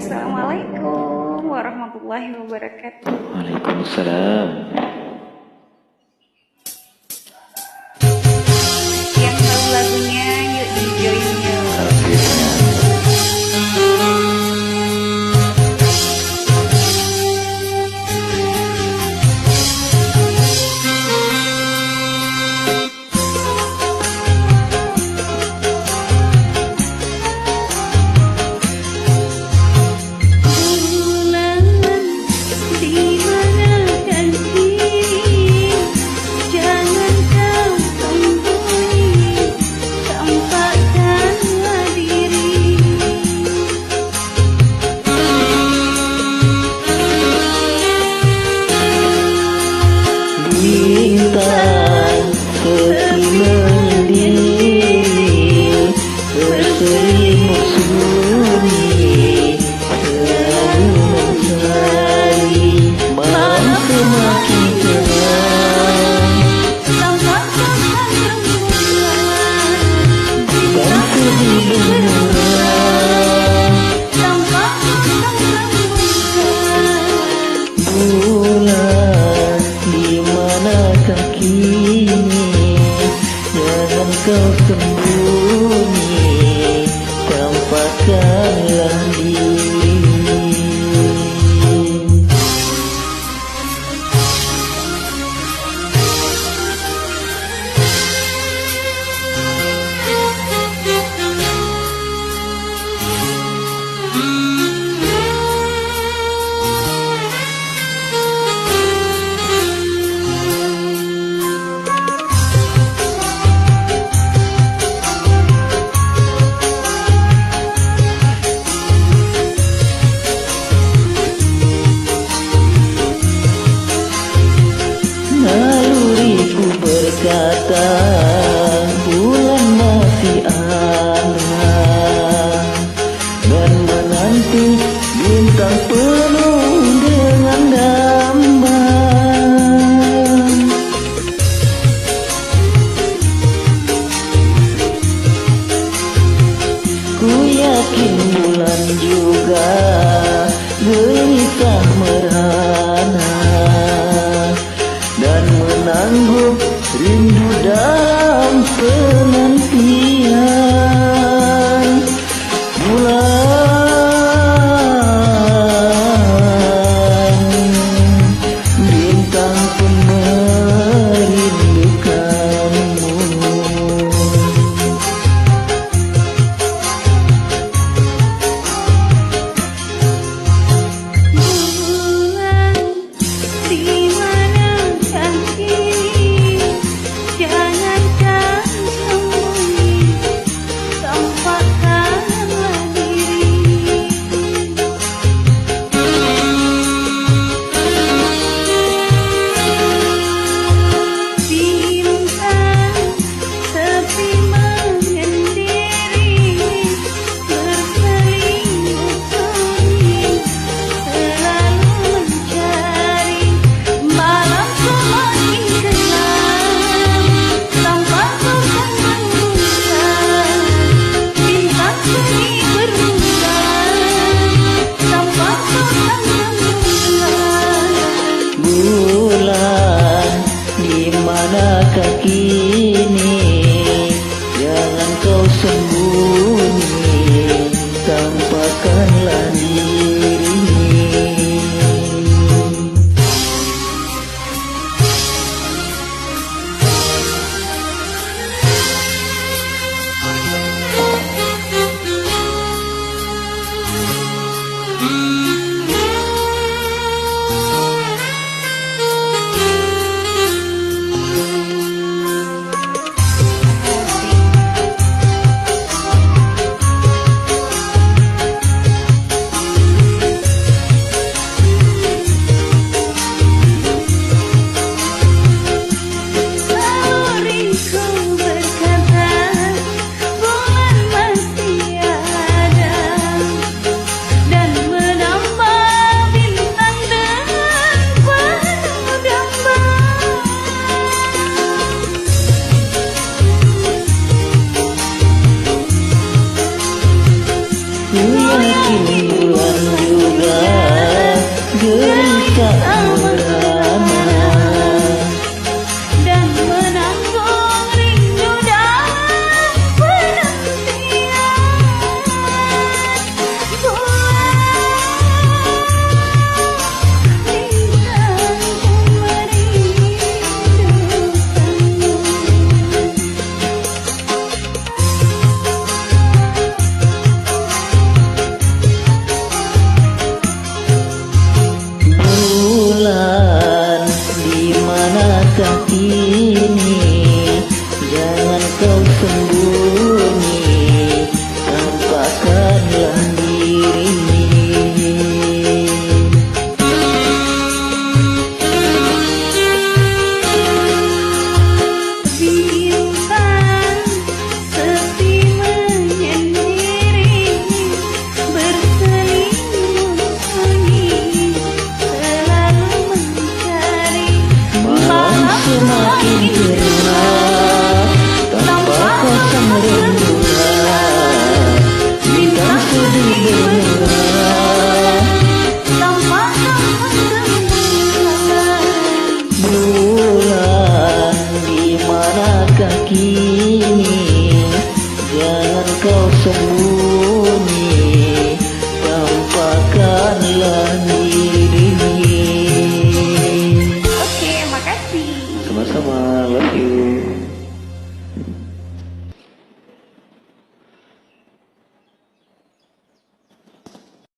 Assalamualaikum warahmatullahi wabarakatuh. Waalaikumsalam. Yang tahu lagunya yuk di join yuk. Bintang seperti mendidih, berselimut sunyi, selalu mencari malam semakin terang. Tanpa sedih bermurah, bulan di manakah kini? Jangan kau sembunyi, tampakkanlah diri. Naluriku berkata bulan masih ada dan menanti bintang penuh dengan dambang. Ku yakin bulan juga gelisah merana dan menangguh rindu dan penantian. Bulan, bintang pun merindukanmu. Manakah kini? Jangan kau sembunyi, tampakkanlah diri. Ku yakin bulan kini, jangan kau sembunyi, tampakkanlah diri. Bintang sepi menyendiri, berselimut sunyi, selalu mencari. Malam semakin gelap, tanpa kosong rembulan, bintang sedih bermerah, tanpa kesembuhan. bulan di manakah kini, jangan kau sembunyi.